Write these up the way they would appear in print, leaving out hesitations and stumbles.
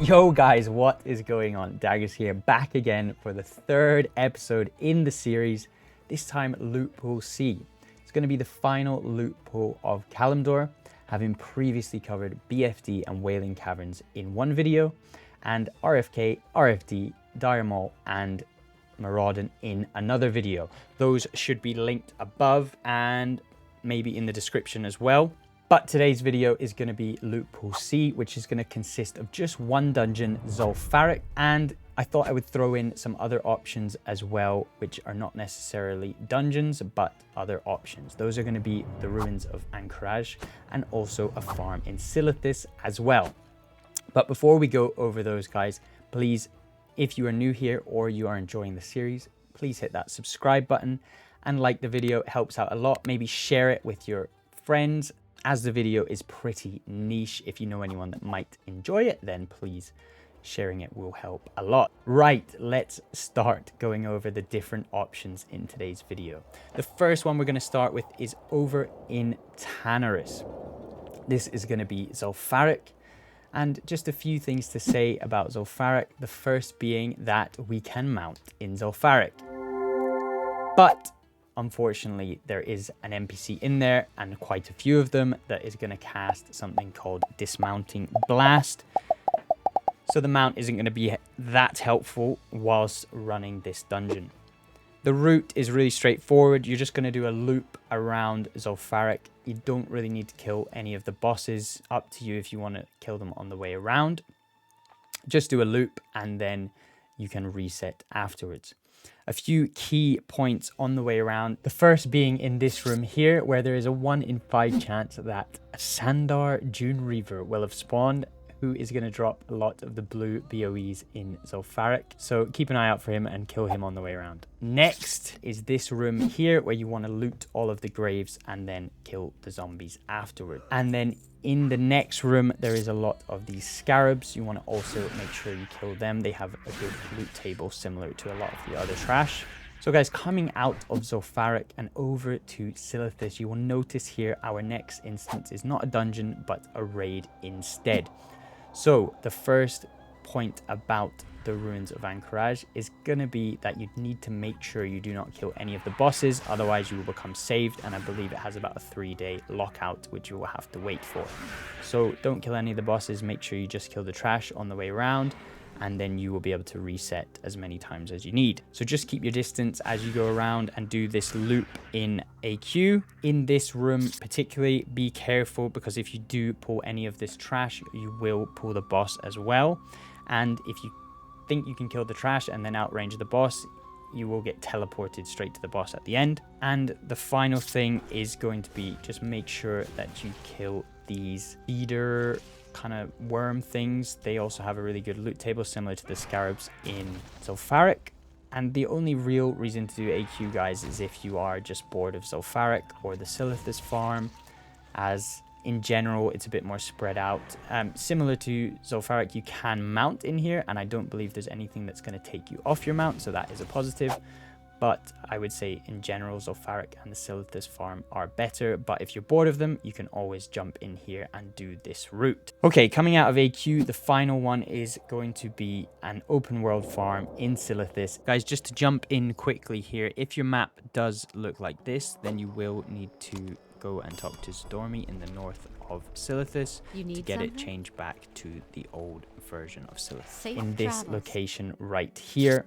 Yo guys, what is going on? Daggers here, back again for the third episode in the series, this time Loot Pool C. It's going to be the final loot pool of Kalimdor, having previously covered BFD and Wailing Caverns in one video, and RFK, RFD, Dire Maul, and Maraudon in another video. Those should be linked above and maybe in the description as well. But today's video is going to be Loot Pool C, which is going to consist of just one dungeon, Zul'Farrak, and I thought I would throw in some other options as well, which are not necessarily dungeons, but other options. Those are going to be the ruins of Anchorage and also a farm in Silithus as well. But before we go over those, guys, please, if you are new here or you are enjoying the series, please hit that subscribe button and like the video. It helps out a lot. Maybe share it with your friends. As the video is pretty niche, if you know anyone that might enjoy it, then please sharing it will help a lot. Right, let's start going over the different options in today's video. The first one we're going to start with is over in Tanarus. This is going to be Zul'Farrak, and just a few things to say about Zul'Farrak. The first being that we can mount in Zul'Farrak, but unfortunately, there is an NPC in there, and quite a few of them, that is going to cast something called Dismounting Blast. So the mount isn't going to be that helpful whilst running this dungeon. The route is really straightforward. You're just going to do a loop around Zul'Farrak. You don't really need to kill any of the bosses. Up to you if you want to kill them on the way around. Just do a loop and then you can reset afterwards. A few key points on the way around. The first being in this room here, where there is a 1 in 5 chance that Sandar June Reaver will have spawned, who is going to drop a lot of the blue BOEs in Zul'Farrak. So keep an eye out for him and kill him on the way around. Next is this room here, where you want to loot all of the graves and then kill the zombies afterward. And then in the next room, there is a lot of these scarabs. You want to also make sure you kill them. They have a good loot table similar to a lot of the other trash. So guys, coming out of Zul'Farrak and over to Silithus, you will notice here our next instance is not a dungeon, but a raid instead. So the first point about the ruins of Anchorage is going to be that you need to make sure you do not kill any of the bosses, otherwise you will become saved, and I believe it has about a 3-day lockout, which you will have to wait for. So don't kill any of the bosses, make sure you just kill the trash on the way around, and then you will be able to reset as many times as you need. So just keep your distance as you go around and do this loop in AQ. In this room particularly, be careful, because if you do pull any of this trash, you will pull the boss as well. And if you think you can kill the trash and then outrange the boss, you will get teleported straight to the boss at the end. And the final thing is going to be just make sure that you kill these feeder kind of worm things. They also have a really good loot table similar to the scarabs in Zul'Farrak. And the only real reason to do AQ, guys, is if you are just bored of Zul'Farrak or the Silithus Farm, as in general it's a bit more spread out. Similar to Zul'Farrak, you can mount in here, and I don't believe there's anything that's going to take you off your mount, so that is a positive. But I would say in general, Zul'Farrak and the Silithus Farm are better. But if you're bored of them, you can always jump in here and do this route. Okay, coming out of AQ, the final one is going to be an open world farm in Silithus. Guys, just to jump in quickly here, if your map does look like this, then you will need to go and talk to Stormy in the north of Silithus to get it changed back to the old version of Silithus. In this location right here,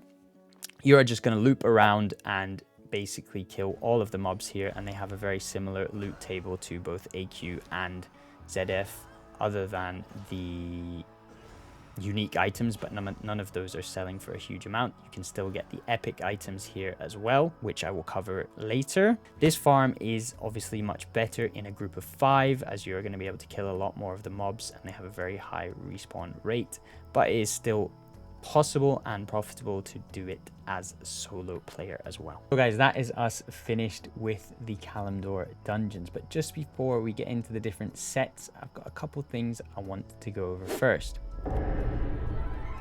you are just going to loop around and basically kill all of the mobs here, and they have a very similar loot table to both AQ and ZF, other than the unique items, but none of those are selling for a huge amount. You can still get the epic items here as well, which I will cover later. This farm is obviously much better in a group of 5, as you're going to be able to kill a lot more of the mobs, and they have a very high respawn rate, but it is still possible and profitable to do it as a solo player as well. So guys, that is us finished with the Kalimdor dungeons, but just before we get into the different sets, I've got a couple things I want to go over first.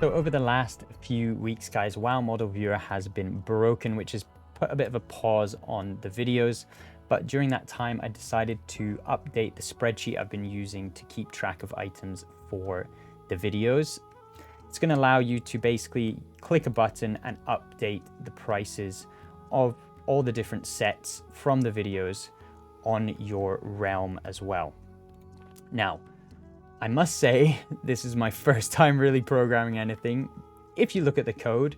So over the last few weeks, guys, WoW Model Viewer has been broken, which has put a bit of a pause on the videos. But during that time, I decided to update the spreadsheet I've been using to keep track of items for the videos. It's going to allow you to basically click a button and update the prices of all the different sets from the videos on your realm as well. Now, I must say, this is my first time really programming anything. If you look at the code,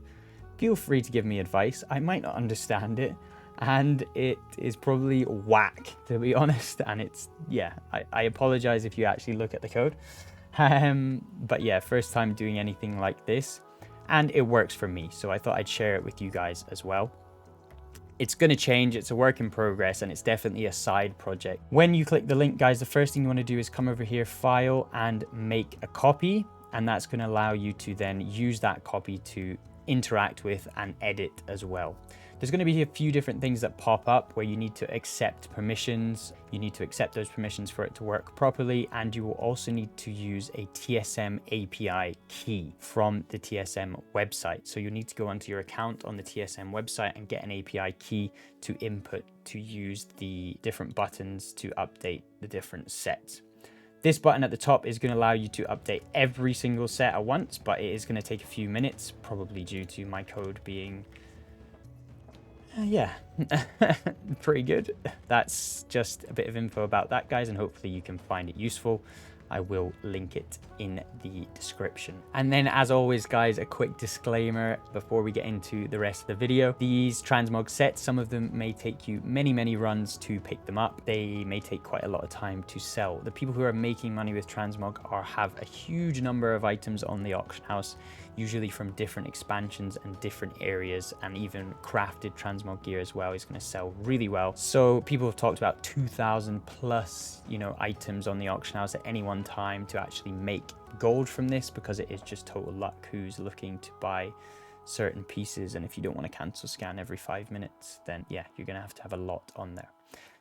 feel free to give me advice. I might not understand it, and it is probably whack, to be honest. And it's, yeah, I apologize if you actually look at the code. But yeah, first time doing anything like this, and it works for me. So I thought I'd share it with you guys as well. It's going to change. It's a work in progress, and it's definitely a side project. When you click the link, guys, the first thing you want to do is come over here, file, and make a copy. And that's going to allow you to then use that copy to interact with and edit as well. There's going to be a few different things that pop up where you need to accept permissions. You need to accept those permissions for it to work properly, and you will also need to use a TSM API key from the TSM website. So you need to go onto your account on the TSM website and get an API key to input to use the different buttons to update the different sets. This button at the top is going to allow you to update every single set at once, but it is going to take a few minutes, probably due to my code being yeah, pretty good. That's just a bit of info about that, guys, and hopefully you can find it useful. I will link it in the description. And then, as always, guys, a quick disclaimer before we get into the rest of the video. These transmog sets, some of them may take you many runs to pick them up. They may take quite a lot of time to sell. The people who are making money with transmog have a huge number of items on the auction house, usually from different expansions and different areas, and even crafted transmog gear as well is going to sell really well. So people have talked about 2,000 plus, items on the auction house at any one time to actually make gold from this, because it is just total luck who's looking to buy certain pieces. And if you don't want to cancel scan every 5 minutes, then yeah, you're going to have a lot on there.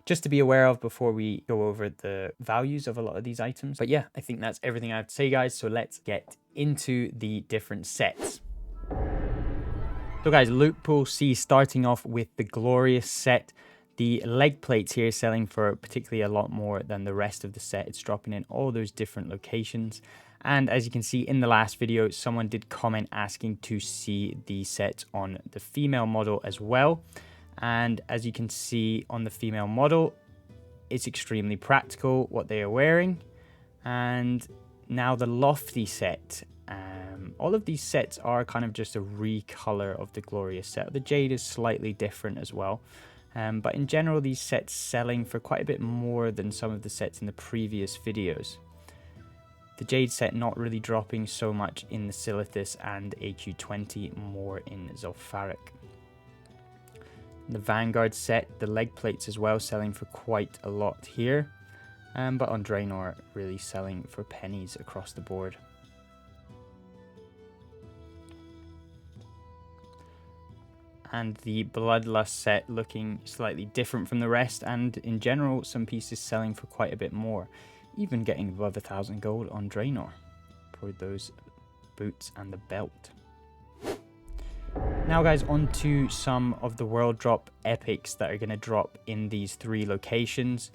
Just to be aware of before we go over the values of a lot of these items. But yeah, I think that's everything I have to say, guys. So let's get into the different sets. So guys, loot pool C, starting off with the glorious set. The leg plates here selling for particularly a lot more than the rest of the set. It's dropping in all those different locations. And as you can see in the last video, someone did comment asking to see the sets on the female model as well. And as you can see on the female model, it's extremely practical what they are wearing. And now the lofty set. All of these sets are kind of just a recolor of the glorious set. The Jade is slightly different as well. But in general, these sets selling for quite a bit more than some of the sets in the previous videos. The Jade set not really dropping so much in the Silithus and AQ20, more in Zul'Farrak. The Vanguard set, the leg plates as well, selling for quite a lot here. But on Draenor, really selling for pennies across the board. And the Bloodlust set looking slightly different from the rest, and in general some pieces selling for quite a bit more, even getting above 1,000 gold on Draenor for those boots and the belt. Now guys, on to some of the world drop epics that are going to drop in these 3 locations.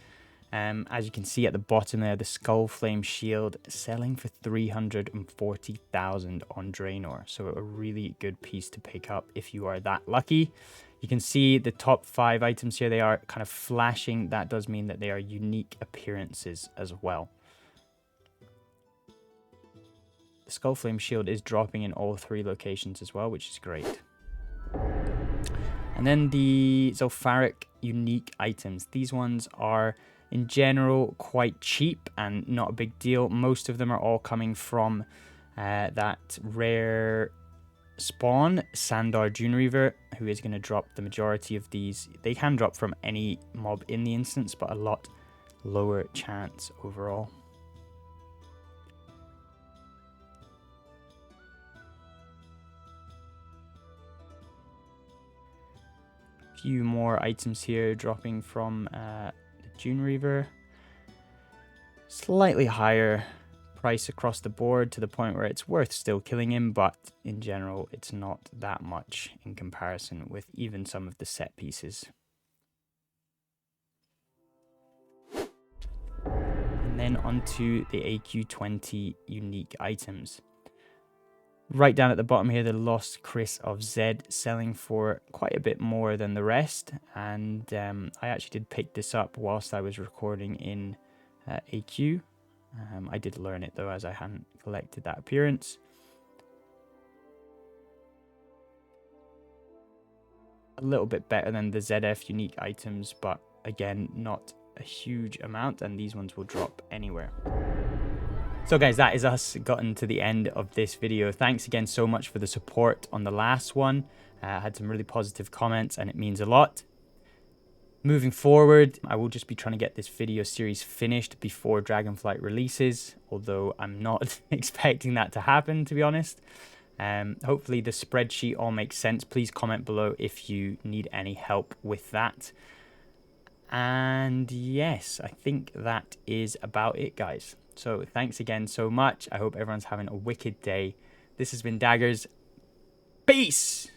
As you can see at the bottom there, the Skull Flame Shield selling for 340,000 on Draenor. So a really good piece to pick up if you are that lucky. You can see the top 5 items here, they are kind of flashing. That does mean that they are unique appearances as well. The Skull Flame Shield is dropping in all 3 locations as well, which is great. And then the Zul'Farrak unique items. These ones are in general quite cheap and not a big deal. Most of them are all coming from that rare spawn, Sandar Dunereaver, who is going to drop the majority of these. They can drop from any mob in the instance, but a lot lower chance overall. Few more items here dropping from the Dunereaver. Slightly higher price across the board to the point where it's worth still killing him, but in general it's not that much in comparison with even some of the set pieces. And then onto the AQ20 unique items. Right down at the bottom here, the Lost Chris of Zed selling for quite a bit more than the rest. And I actually did pick this up whilst I was recording in AQ. I did learn it though, as I hadn't collected that appearance. A little bit better than the ZF unique items, but again, not a huge amount, and these ones will drop anywhere. So guys, that is us gotten to the end of this video. Thanks again so much for the support on the last one. I had some really positive comments and it means a lot. Moving forward, I will just be trying to get this video series finished before Dragonflight releases, although I'm not expecting that to happen, to be honest. Hopefully the spreadsheet all makes sense. Please comment below if you need any help with that. And yes, I think that is about it, guys. So thanks again so much. I hope everyone's having a wicked day. This has been Daggers. Peace!